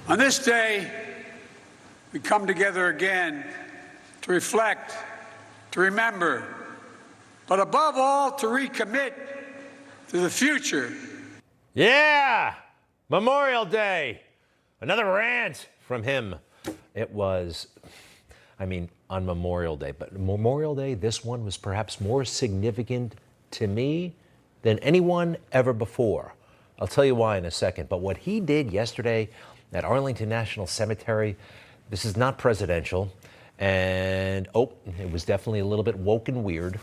On this day, we come together again to reflect, to remember, but above all, to recommit to the future. Yeah! Memorial Day. Another rant from him. It was, on Memorial Day. But Memorial Day, this one was perhaps more significant to me than anyone ever before. I'll tell you why in a second. But what he did yesterday at Arlington National Cemetery, this is not presidential. And, it was definitely a little bit woke and weird.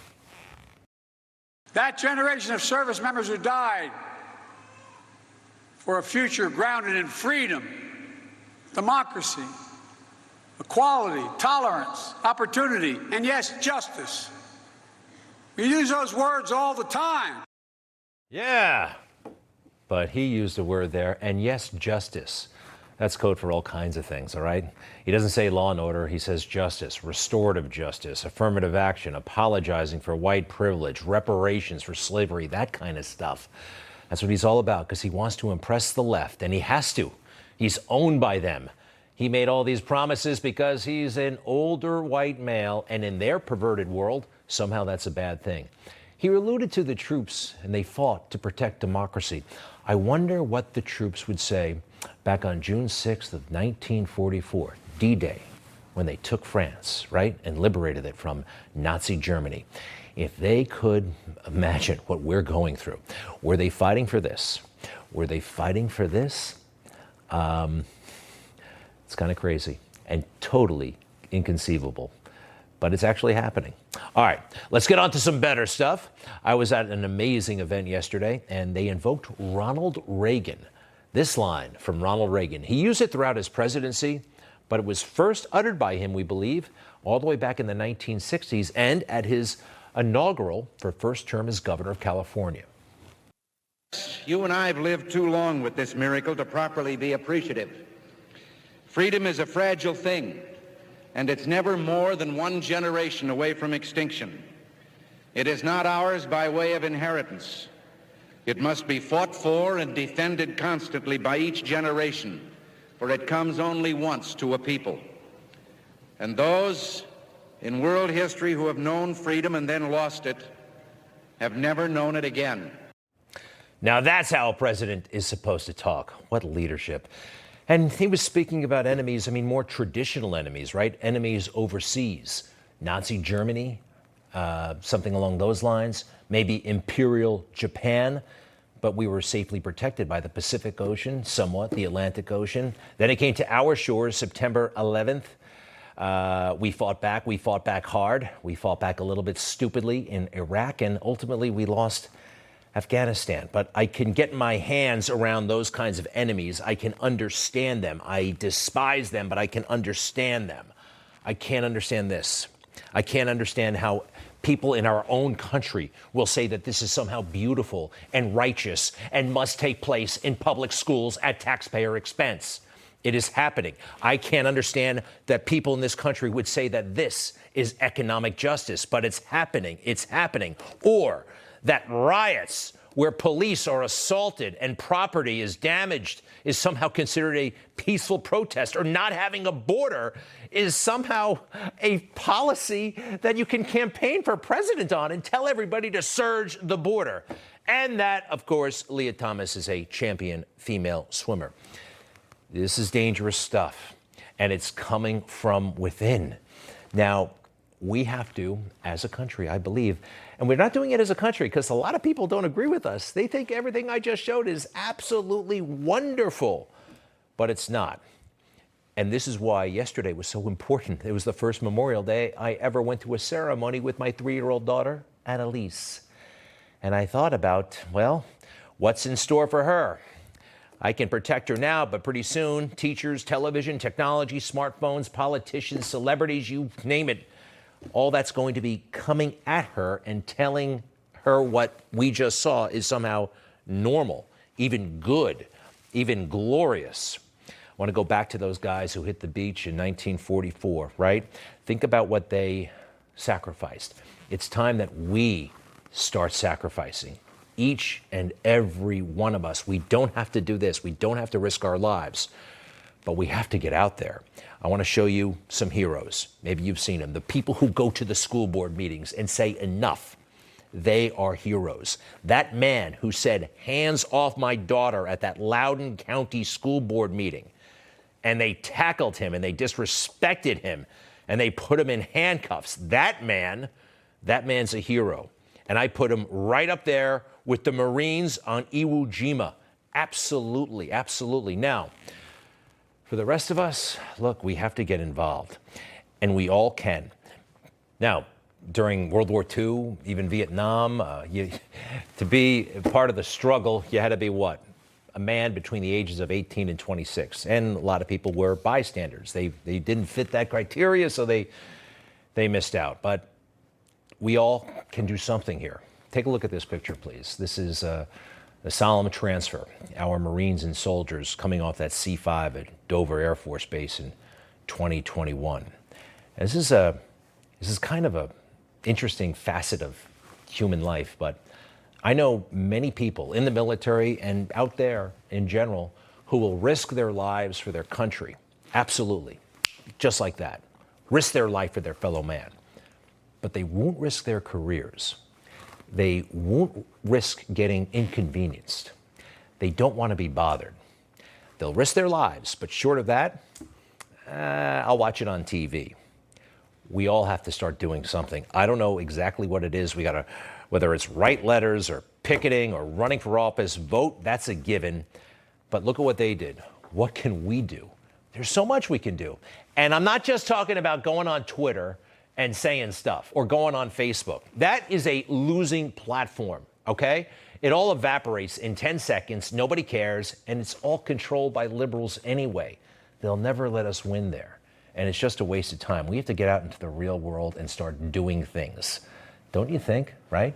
That generation of service members who died for a future grounded in freedom, democracy, equality, tolerance, opportunity, and yes, justice. We use those words all the time. Yeah, but he used a word there, and yes, justice. That's code for all kinds of things, all right? He doesn't say law and order, he says justice, restorative justice, affirmative action, apologizing for white privilege, reparations for slavery, that kind of stuff. That's what he's all about, because he wants to impress the left, and he has to. He's owned by them. He made all these promises because he's an older white male, and in their perverted world, somehow that's a bad thing. He alluded to the troops, and they fought to protect democracy. I wonder what the troops would say back on June 6th of 1944, D-Day, when they took France, right, and liberated it from Nazi Germany. If they could imagine what we're going through, were they fighting for this? Were they fighting for this? It's kind of crazy and totally inconceivable, but it's actually happening. All right, let's get on to some better stuff. I was at an amazing event yesterday, and they invoked Ronald Reagan. This line from Ronald Reagan, he used it throughout his presidency, but it was first uttered by him, we believe, all the way back in the 1960s and at his inaugural for first term as governor of California. You and I have lived too long with this miracle to properly be appreciative. Freedom is a fragile thing, and it's never more than one generation away from extinction. It is not ours by way of inheritance. It must be fought for and defended constantly by each generation, for it comes only once to a people. And those in world history who have known freedom and then lost it have never known it again. Now that's how a president is supposed to talk. What leadership. And he was speaking about enemies, more traditional enemies, right? Enemies overseas. Nazi Germany, something along those lines. Maybe Imperial Japan. But we were safely protected by the Pacific Ocean, somewhat, the Atlantic Ocean. Then it came to our shores, September 11th. We fought back hard. We fought back a little bit stupidly in Iraq, and ultimately we lost Afghanistan. But I can get my hands around those kinds of enemies. I can understand them. I despise them, but I can understand them. I can't understand this. I can't understand how people in our own country will say that this is somehow beautiful and righteous and must take place in public schools at taxpayer expense. It is happening. I can't understand that people in this country would say that this is economic justice, but it's happening. It's happening. Or that riots where police are assaulted and property is damaged is somehow considered a peaceful protest, or not having a border is somehow a policy that you can campaign for president on and tell everybody to surge the border. And that, of course, Leah Thomas is a champion female swimmer. This is dangerous stuff, and it's coming from within. Now, we have to, as a country, I believe, and we're not doing it as a country because a lot of people don't agree with us. They think everything I just showed is absolutely wonderful, but it's not. And this is why yesterday was so important. It was the first Memorial Day I ever went to a ceremony with my 3-year-old daughter, Annalise. And I thought about, well, what's in store for her? I can protect her now, but pretty soon, teachers, television, technology, smartphones, politicians, celebrities, you name it, all that's going to be coming at her and telling her what we just saw is somehow normal, even good, even glorious. I want to go back to those guys who hit the beach in 1944, right? Think about what they sacrificed. It's time that we start sacrificing. Each and every one of us. We don't have to do this. We don't have to risk our lives. but we have to get out there. I want to show you some heroes. Maybe you've seen them. The people who go to the school board meetings and say enough. They are heroes. That man who said, hands off my daughter at that Loudoun County school board meeting, and they tackled him and they disrespected him and they put him in handcuffs. That man's a hero. And I put him right up there with the Marines on Iwo Jima. Absolutely, absolutely. Now, for the rest of us, look, we have to get involved, and we all can. Now, during World War II, even Vietnam, to be part of the struggle, you had to be what? A man between the ages of 18 and 26. And a lot of people were bystanders. They didn't fit that criteria, so they missed out. But we all can do something here. Take a look at this picture, please. This is a solemn transfer. Our Marines and soldiers coming off that C-5 at Dover Air Force Base in 2021. And this is kind of a interesting facet of human life, but I know many people in the military and out there in general who will risk their lives for their country. Absolutely. Just like that. Risk their life for their fellow man. But they won't risk their careers. They won't risk getting inconvenienced. They don't want to be bothered. They'll risk their lives, but short of that, I'll watch it on TV. We all have to start doing something. I don't know exactly what it is. We got to, whether it's write letters or picketing or running for office, vote, that's a given. But look at what they did. What can we do? There's so much we can do. And I'm not just talking about going on Twitter and saying stuff or going on Facebook. That is a losing platform, okay? It all evaporates in 10 seconds. Nobody cares. And it's all controlled by liberals anyway. They'll never let us win there. And it's just a waste of time. We have to get out into the real world and start doing things. Don't you think, right?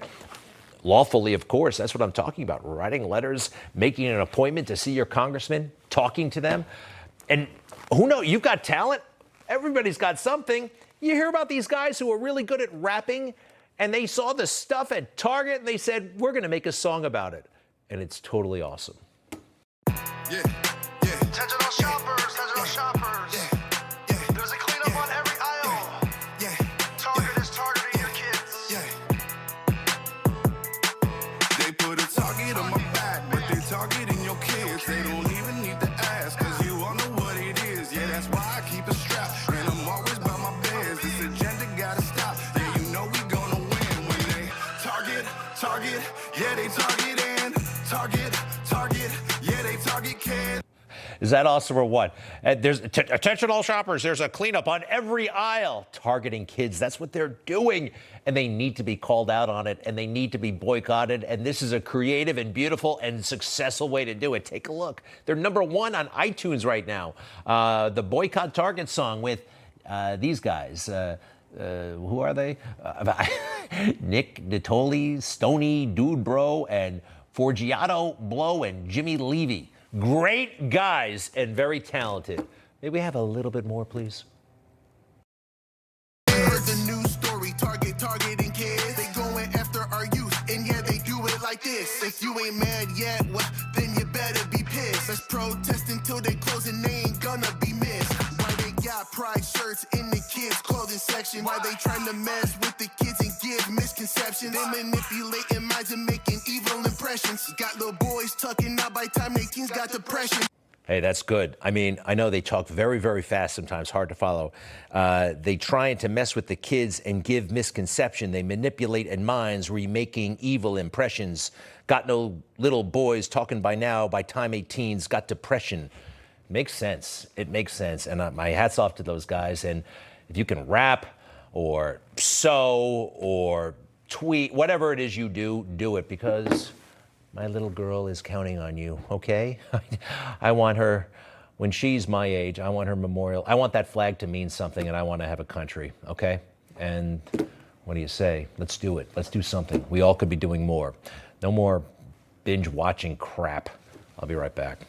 Lawfully, of course. That's what I'm talking about. Writing letters, making an appointment to see your congressman, talking to them. And who knows? You've got talent. Everybody's got something. You hear about these guys who are really good at rapping, and they saw the stuff at Target, and they said, we're going to make a song about it. And it's totally awesome. Yeah. Intentional shoppers, intentional shoppers. There's a cleanup on every aisle. Target is targeting your kids. They put a target on my back, but they targeting your kids. They don't even need to ask, cause you all know what it is. Yeah, that's why I keep a strap, and I'm always by my biz. This agenda gotta stop. Yeah, you know we gonna win when they target, yeah, they target and target, yeah, they target kids. Is that awesome or what? There's attention all shoppers. There's a cleanup on every aisle targeting kids. That's what they're doing. And they need to be called out on it, and they need to be boycotted. And this is a creative and beautiful and successful way to do it. Take a look. They're #1 on iTunes right now. The Boycott Target song with these guys. Who are they? Nick Natoli, Stony, Dude Bro, and Forgiato Blow, and Jimmy Levy. Great guys and very talented. May we have a little bit more, please? Heard the news story, targeting kids. They going after our youth, and yeah, they do it like this. If you ain't mad yet, well, then you better be pissed. Let's protest until they close and they ain't gonna be missed. Why they got pride shirts in the kids' clothing section? Why they trying to mess with the kids and give misconceptions? They manipulating minds and making evil impressions. Got little boys tucking out by time 18's got depression. Hey, that's good. I mean, I know they talk very, very fast sometimes, hard to follow. They trying to mess with the kids and give misconception. They manipulate in minds, remaking evil impressions. Got no little boys talking by now, by time 18's got depression. Makes sense. It makes sense. And my hat's off to those guys. And if you can rap or sew or tweet, whatever it is you do, do it, because my little girl is counting on you, okay? I want her, when she's my age, I want her memorial. I want that flag to mean something, and I want to have a country, okay? And what do you say? Let's do it. Let's do something. We all could be doing more. No more binge watching crap. I'll be right back.